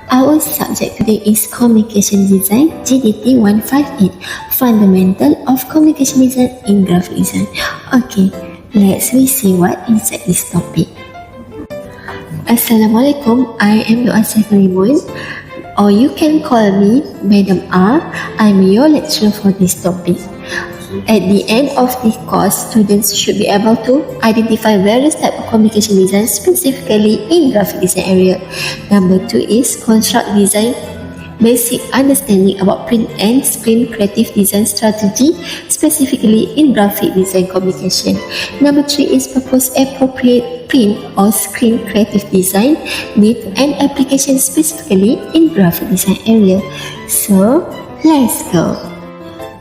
Our subject today is Communication Design, GDT118, Fundamental of Communication Design in Graphic Design. Okay, let's see what inside this topic. Assalamualaikum, I am Doa Seferimun, or you can call me Madam R. I'm your lecturer for this topic. At the end of this course, students should be able to identify various types of communication design specifically in graphic design area. Number 2 is construct design, basic understanding about print and screen creative design strategy specifically in graphic design communication. Number 3 is propose appropriate print or screen creative design need and application specifically in graphic design area. So, let's go.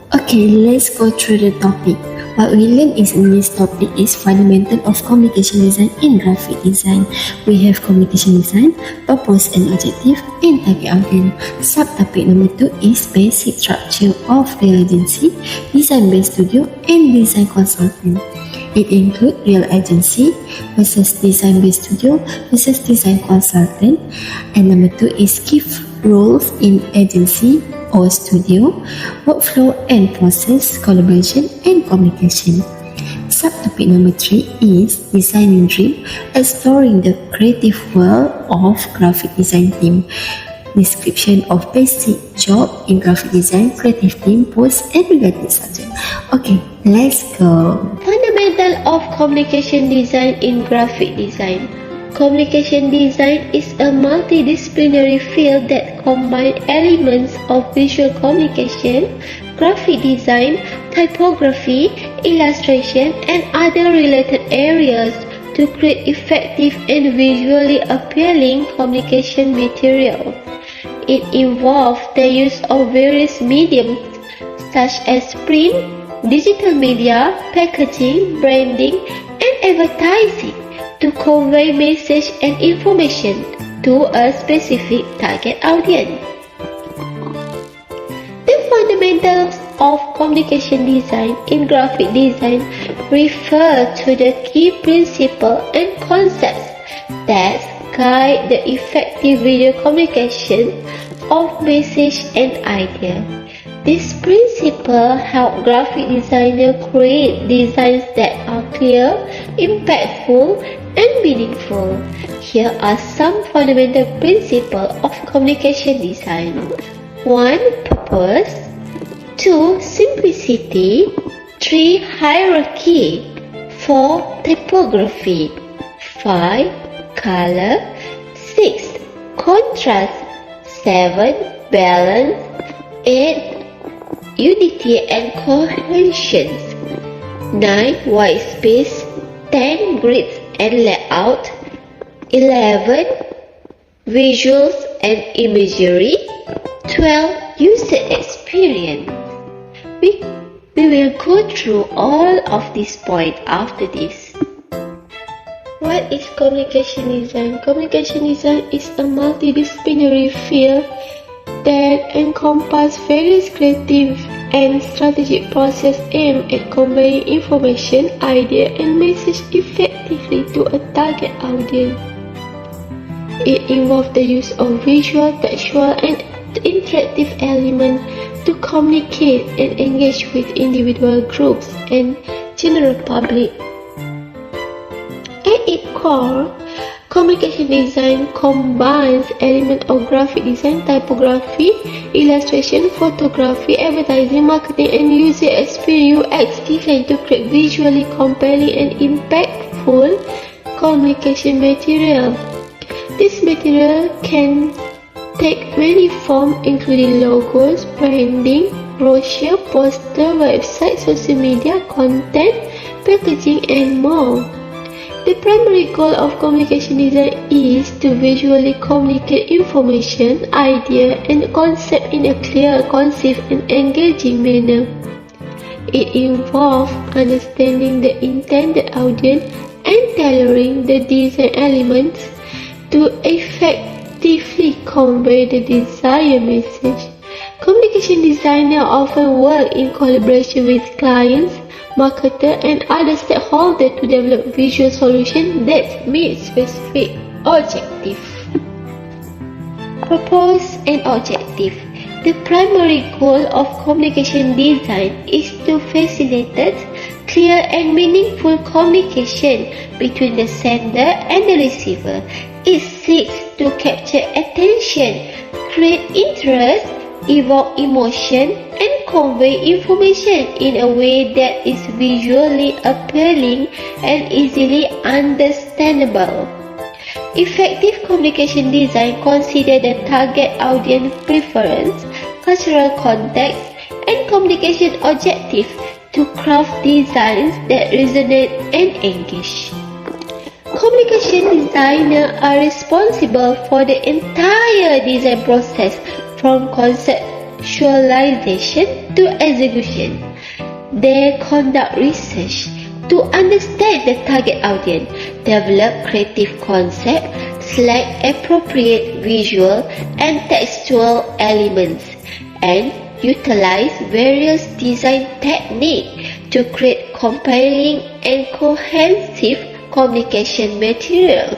Okay, let's go through the topic. What we learn in this topic is fundamental of communication design in graphic design. We have communication design, purpose and objective, and target audience. Subtopic number 2 is basic structure of real agency, design-based studio, and design consultant. It includes real agency versus design-based studio versus design consultant. And number 2 is key roles in agency or studio, workflow and process, collaboration and communication. Subtopic number 3 is designing dream, exploring the creative world of graphic design team. Description of basic job in graphic design, creative team, post and related subject. Okay, let's go. Fundamental of communication design in graphic design. Communication design is a multidisciplinary field that combines elements of visual communication, graphic design, typography, illustration, and other related areas to create effective and visually appealing communication material. It involves the use of various mediums such as print, digital media, packaging, branding, and advertising to convey message and information to a specific target audience. The fundamentals of communication design in graphic design refer to the key principles and concepts that guide the effective video communication of message and idea. These principles help graphic designers create designs that are clear, impactful, and meaningful. Here are some fundamental principles of communication design. 1. Purpose. 2. Simplicity. 3. Hierarchy. 4. Typography. 5. Color. 6. Contrast. 7. Balance. 8. Unity and cohesions. 9. White space. 10. Grids and layout. 11. Visuals and imagery. 12. User experience. We will go through all of these points after this. What is communication design? Communication design is a multidisciplinary field that encompasses various creative and strategic processes aimed at conveying information, idea, and message effectively to a target audience. It involves the use of visual, textual, and interactive elements to communicate and engage with individual groups and general public. At its core, communication design combines elements of graphic design, typography, illustration, photography, advertising, marketing, and user experience UX design to create visually compelling and impactful communication material. This material can take many forms including logos, branding, brochure, poster, website, social media, content, packaging, and more. The primary goal of communication design is to visually communicate information, idea, and concept in a clear, concise, and engaging manner. It involves understanding the intended audience and tailoring the design elements to effectively convey the desired message. Communication designers often work in collaboration with clients, marketer, and other stakeholders to develop visual solutions that meet specific objectives. Purpose and objective. The primary goal of communication design is to facilitate clear and meaningful communication between the sender and the receiver. It seeks to capture attention, create interest, evoke emotion, and convey information in a way that is visually appealing and easily understandable. Effective communication design considers the target audience preference, cultural context, and communication objective to craft designs that resonate and engage. Communication designers are responsible for the entire design process from conceptualization to execution. They conduct research to understand the target audience, develop creative concepts, select appropriate visual and textual elements, and utilize various design techniques to create compelling and cohesive communication materials.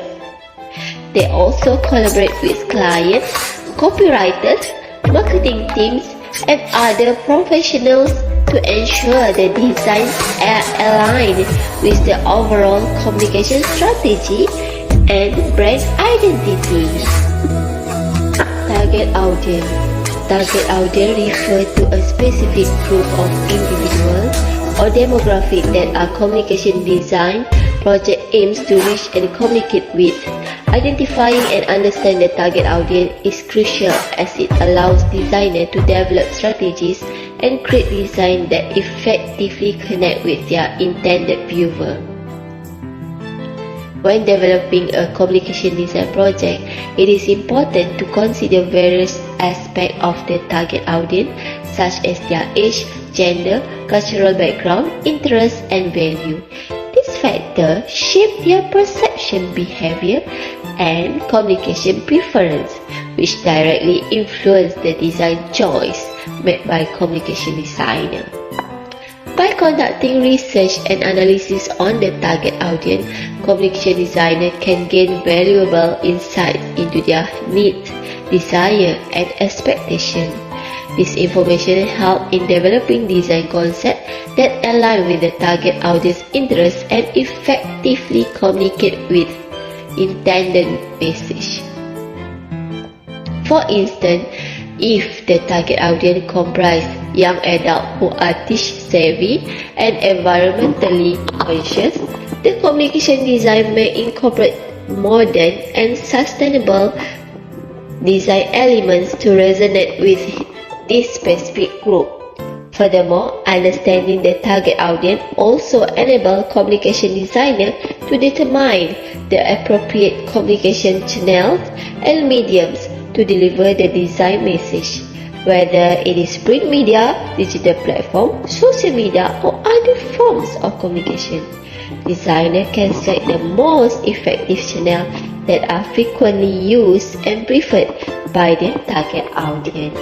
They also collaborate with clients, copywriters, marketing teams, and other professionals to ensure the designs are aligned with the overall communication strategy and brand identity. Target audience. Target audience refers to a specific group of individuals or demographic that a communication design project aims to reach and communicate with. Identifying and understanding the target audience is crucial as it allows designers to develop strategies and create designs that effectively connect with their intended viewer. When developing a communication design project, it is important to consider various aspects of the target audience such as their age, gender, cultural background, interests, and value. These factors shape their perception, behavior, and communication preference, which directly influence the design choice made by communication designer. By conducting research and analysis on the target audience, communication designer can gain valuable insights into their needs, desire, and expectation. This information helps in developing design concepts that align with the target audience interests and effectively communicate with intended message. For instance, if the target audience comprises young adults who are tech-savvy and environmentally conscious, the communication design may incorporate modern and sustainable design elements to resonate with this specific group. Furthermore, understanding the target audience also enables communication designers to determine the appropriate communication channels and mediums to deliver the design message, whether it is print media, digital platform, social media, or other forms of communication. Designers can select the most effective channels that are frequently used and preferred by the target audience.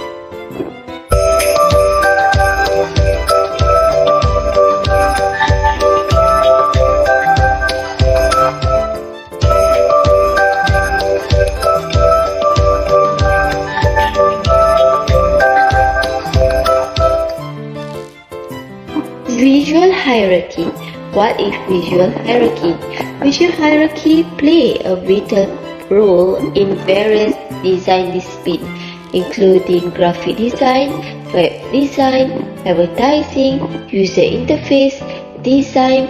Visual hierarchy. What is visual hierarchy? Visual hierarchy play a vital role in various design disciplines, including graphic design, web design, advertising, user interface design,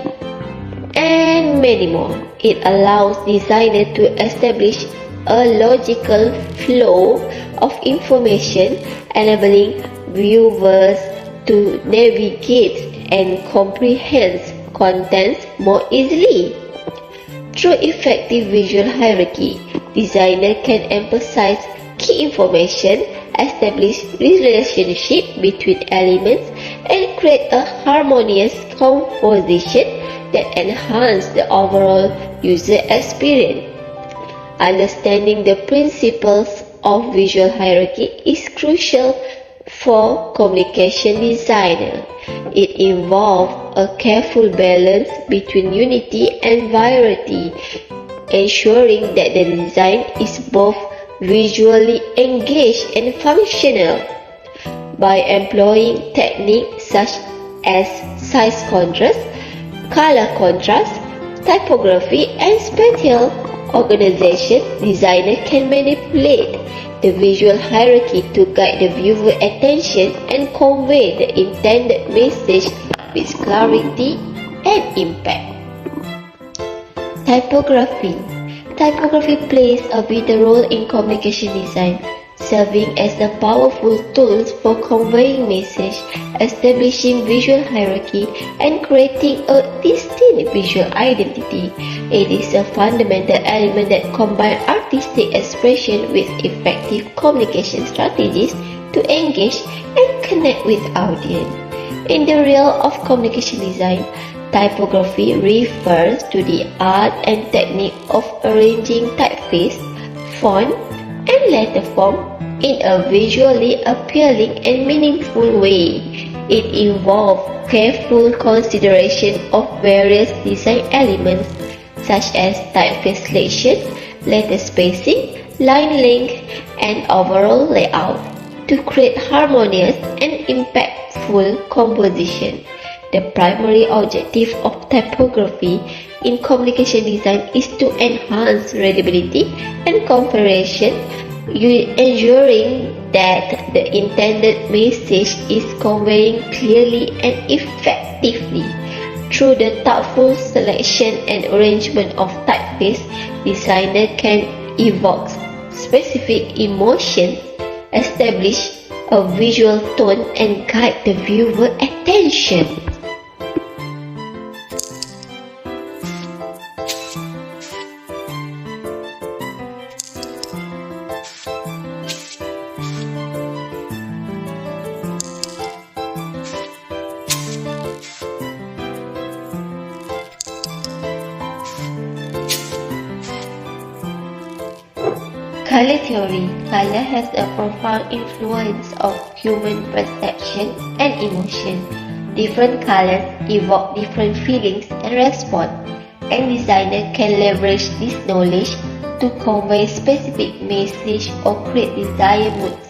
and many more. It allows designers to establish a logical flow of information, enabling viewers to navigate and comprehend contents more easily. Through effective visual hierarchy, designers can emphasize key information, establish relationship between elements, and create a harmonious composition that enhances the overall user experience. Understanding the principles of visual hierarchy is crucial for communication designer. It involves a careful balance between unity and variety, ensuring that the design is both visually engaged and functional. By employing techniques such as size contrast, color contrast, typography, and spatial organization, designers can manipulate the visual hierarchy to guide the viewer attention and convey the intended message with clarity and impact. Typography. Typography plays a vital role in communication design, serving as a powerful tool for conveying message, establishing visual hierarchy, and creating a distinct visual identity. It is a fundamental element that combines artistic expression with effective communication strategies to engage and connect with audience. In the realm of communication design, typography refers to the art and technique of arranging typeface, font, and letter form in a visually appealing and meaningful way. It involves careful consideration of various design elements such as typeface selection, letter spacing, line length, and overall layout to create harmonious and impactful composition. The primary objective of typography in communication design is to enhance readability and comprehension, ensuring that the intended message is conveyed clearly and effectively. Through the thoughtful selection and arrangement of typeface, designers can evoke specific emotions, establish a visual tone, and guide the viewer attention. Color theory. Color has a profound influence of human perception and emotion. Different colors evoke different feelings and response, and designers can leverage this knowledge to convey specific message or create desired moods.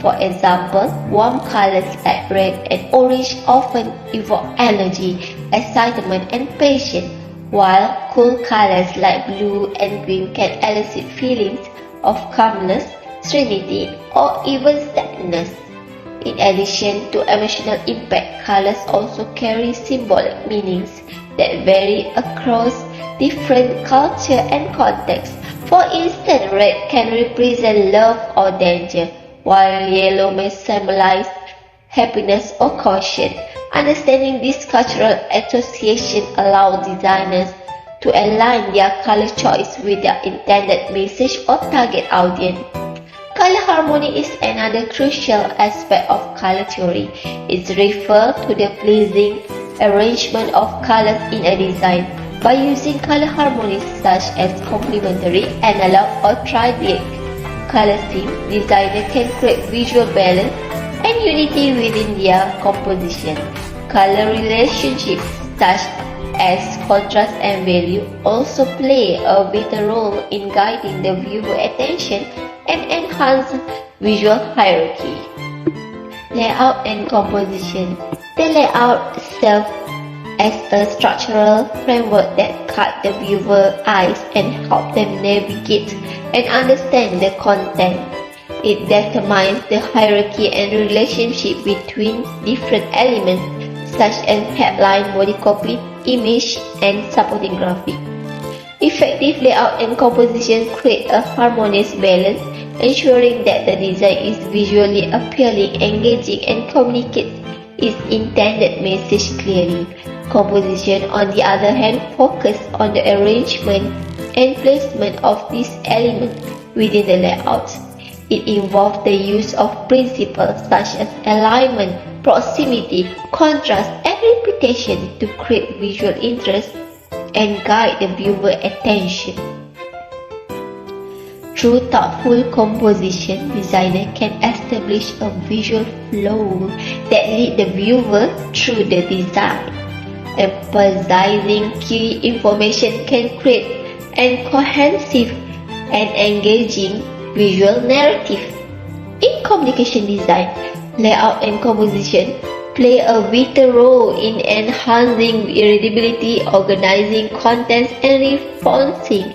For example, warm colors like red and orange often evoke energy, excitement, and passion, while cool colors like blue and green can elicit feelings of calmness, serenity, or even sadness. In addition to emotional impact, colors also carry symbolic meanings that vary across different cultures and contexts. For instance, red can represent love or danger, while yellow may symbolize happiness or caution. Understanding this cultural association allows designers to align their color choice with their intended message or target audience. Color harmony is another crucial aspect of color theory. It refers to the pleasing arrangement of colors in a design. By using color harmonies such as complementary, analog, or triadic color schemes, designers can create visual balance and unity within their composition. Color relationships such as contrast and value also play a vital role in guiding the viewer attention and enhance visual hierarchy. Layout and composition. The layout serves as a structural framework that guides the viewer's eyes and helps them navigate and understand the content. It determines the hierarchy and relationship between different elements such as headline, body copy, image, and supporting graphic. Effective layout and composition create a harmonious balance, ensuring that the design is visually appealing, engaging, and communicates its intended message clearly. Composition, on the other hand, focuses on the arrangement and placement of these elements within the layout. It involves the use of principles such as alignment, proximity, contrast, and repetition to create visual interest and guide the viewer attention. Through thoughtful composition, designers can establish a visual flow that leads the viewer through the design. Emphasizing key information can create a cohesive and engaging visual narrative. In communication design, layout and composition play a vital role in enhancing readability, organizing contents, and reinforcing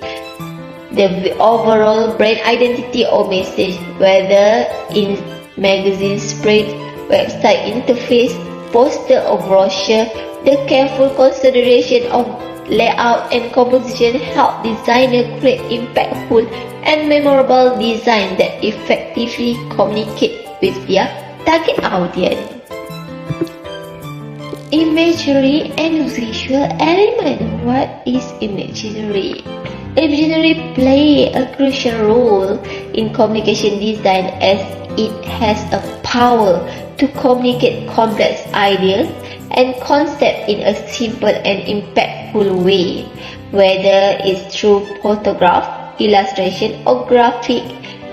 the overall brand identity or message, whether in magazine spread, website interface, poster or brochure. The careful consideration of layout and composition help designers create impactful and memorable design that effectively communicate with their target audience. Imagery and visual element. What is imagery? Imagery play a crucial role in communication design as it has a power to communicate complex ideas and concepts in a simple and impactful way, whether it's through photograph, illustration, or graphic.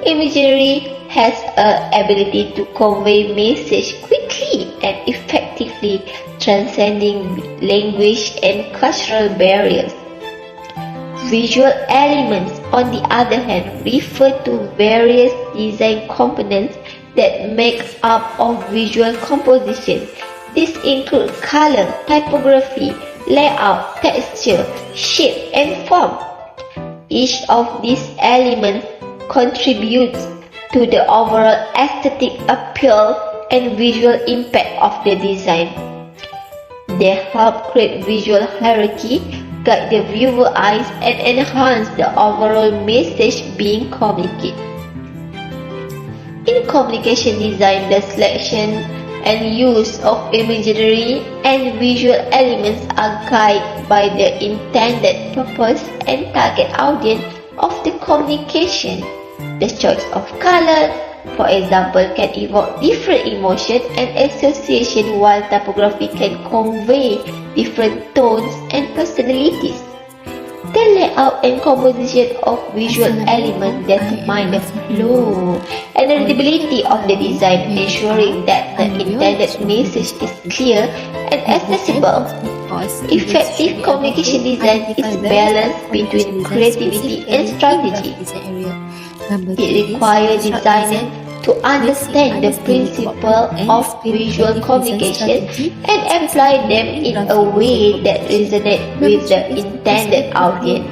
Imagery has an ability to convey message quickly and effectively, transcending language and cultural barriers. Visual elements, on the other hand, refer to various design components that make up of visual composition. These include color, typography, layout, texture, shape, and form. Each of these elements contributes to the overall aesthetic appeal and visual impact of the design. They help create visual hierarchy, guide the viewer eyes, and enhance the overall message being communicated. In communication design, the selection and use of imagery and visual elements are guided by the intended purpose and target audience of the communication. The choice of color, for example, can evoke different emotions and association, while typography can convey different tones and personalities. The layout and composition of visual elements determine the flow and readability of the design, ensuring that the intended message is clear and accessible. Effective communication design is balanced between creativity and strategy. It requires designers to understand the principle of visual communication and apply them in a way that resonates with the intended audience.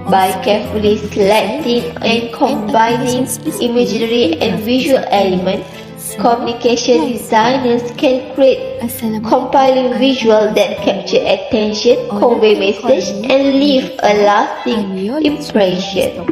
By carefully selecting and combining imagery and visual elements, communication designers can create compelling visuals that capture attention, convey message, and leave a lasting impression.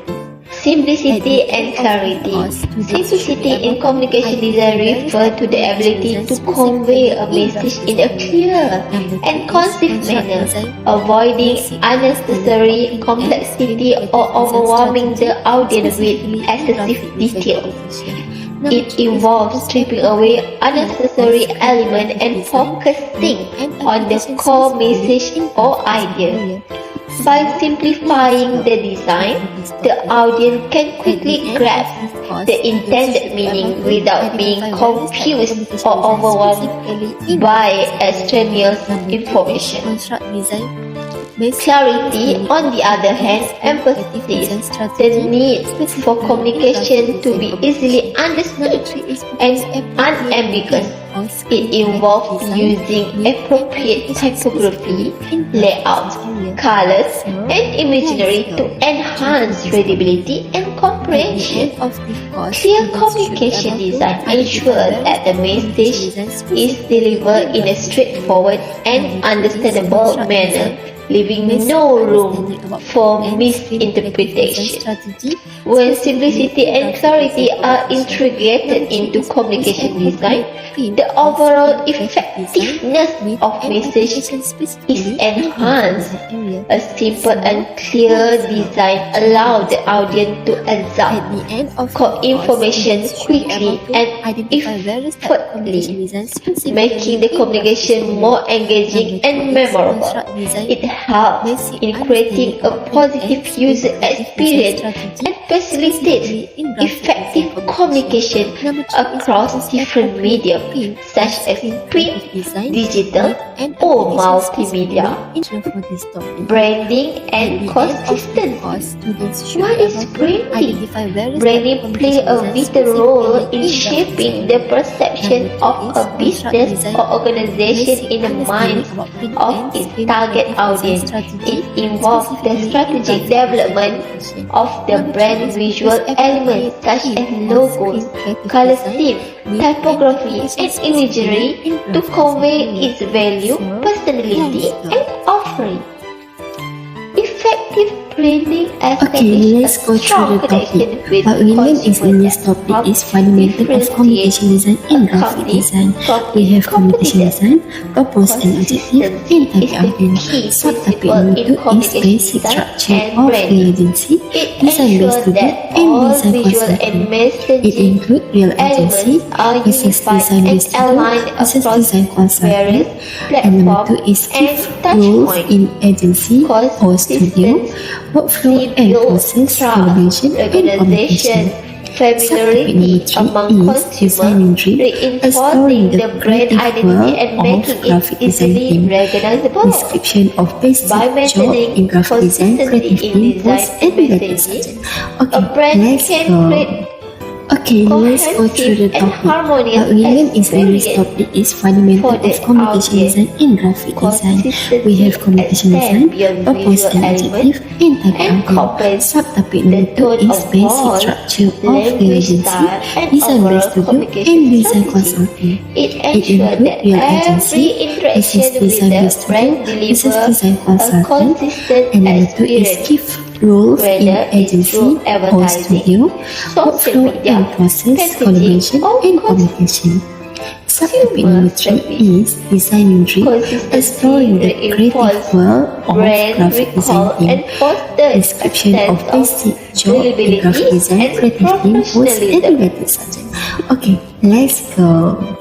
Simplicity and clarity. Simplicity in communication design refers to the ability to convey a message in a clear and concise manner, avoiding unnecessary complexity or overwhelming the audience with excessive detail. It involves stripping away unnecessary elements and focusing on the core message or idea. By simplifying the design, the audience can quickly grasp the intended meaning without being confused or overwhelmed by extraneous information. Clarity, on the other hand, emphasizes the need for communication to be easily understood and unambiguous. It involves using appropriate typography, layout, colors, and imagery to enhance readability and comprehension. Clear communication design ensures that the message is delivered in a straightforward and understandable manner, leaving no room for misinterpretation. When simplicity and clarity are integrated into communication design, the overall effectiveness of message is enhanced. A simple and clear design allows the audience to absorb information quickly and effortlessly, making the communication more engaging and memorable. It help in creating a positive user experience and facilitate effective communication across different mediums such as print, digital, or multimedia. Branding and consistency. What is branding? Branding plays a vital role in shaping the perception of a business or organization in the minds of its target audience. It involves the strategic development of the brand visual elements such as logos, color schemes, typography, and imagery to convey its value, personality, and offering. Effective branding Let's go through the topic. What we learn is in this topic is fundamental of communication design and graphic design. We have communication design, purpose and objective, and target audience. Subtopic number 2 is basic structure of real agency, design based studio, and design consulting. It includes real agency versus design based studio versus design consulting. And number 2 is key roles in agency or studio, workflow and process, collaboration and communication. Familiarity among consumers, reinforcing the brand identity and making it easily recognizable. Description of basic job in graphic design, creative team, post and messaging. A brand can create Let's go through the topic. What we learn is in this topic is fundamental of communication design and graphic design. We have communication design, purpose and objective, and target audience. Subtopic number 2 is basic structure of real agency, design based studio, and design consulting. It includes ensures that real every agency interaction versus with design the based brand studio versus delivers design a consulting. consistent And number 2 is experience. key roles in Whether it's agency through or advertising, studio, social workflow media, and process, packaging, collaboration or and communication. Subtopic number 3 is design imagery, exploring the creative world of brand graphic recall design and team. foster a Description of sense basic job in graphic believability design, and creative team, post and professionalism. related subjects. Let's go.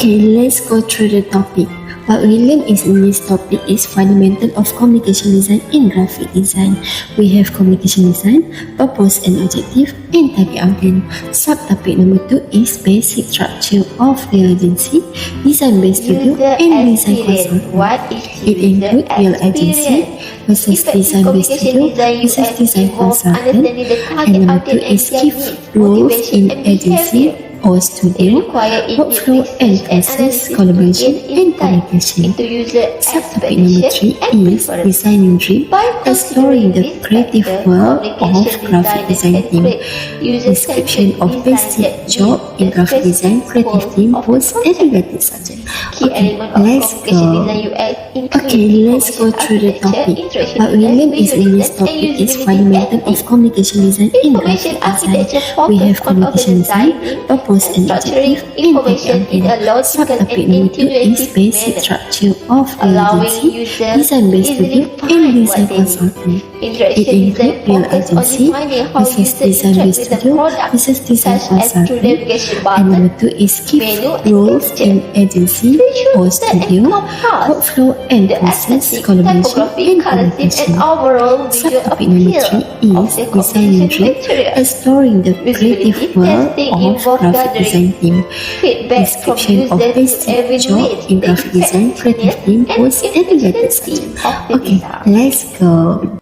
Let's go through the topic. What we learn is in this topic is fundamental of communication design and graphic design. We have communication design, purpose and objective, and target audience. Subtopic number 2 is basic structure of real agency, design based studio, User and design experience. consulting. What is It user includes real agency experience? versus design based studio versus design consulting. Understanding the target And number 2 audience is and key their needs, roles motivation, in and agency behavior. or It studio, requires workflow in-depth and research process, analysis collaboration to gain and insight communication. into user Subtopic number 3 expectation and is preference. design imagery, By exploring the considering creative this world factor, of communication graphic design designers team. can create Description user-centric of design basic that job meets in the graphic design, specific creative goals team, of the post and project. related subjects. Key element of Let's communication go. design UX include Let's go through the topic. interaction What we design, learn is in this visual topic design, and is usability fundamental testing. of communication design and Information graphic design. architecture We focus have on communication design, organizing purpose and structuring objective, and information in a target logical audience. Subtopic and number 2 is intuitive basic manner, structure of real allowing agency, users design to based easily studio, and find design what they need. consulting. It Interaction design includes real focus on agency defining how versus users design interact based with the studio product, versus design such as through consulting. navigation And button, number 2 is key menu, and roles picture. in agency Visual or design studio, encompass workflow and the process, aesthetic, collaboration typography, and color scheme, communication. and overall visual Subtopic number appeal 3 of is the design composition imagery, material. exploring the creative Visibility world testing of involves graphic gathering design team. feedback from Description of users to basic job evaluate in the graphic design, creative effectiveness team, and post and related efficiency subjects. of the design. Let's go.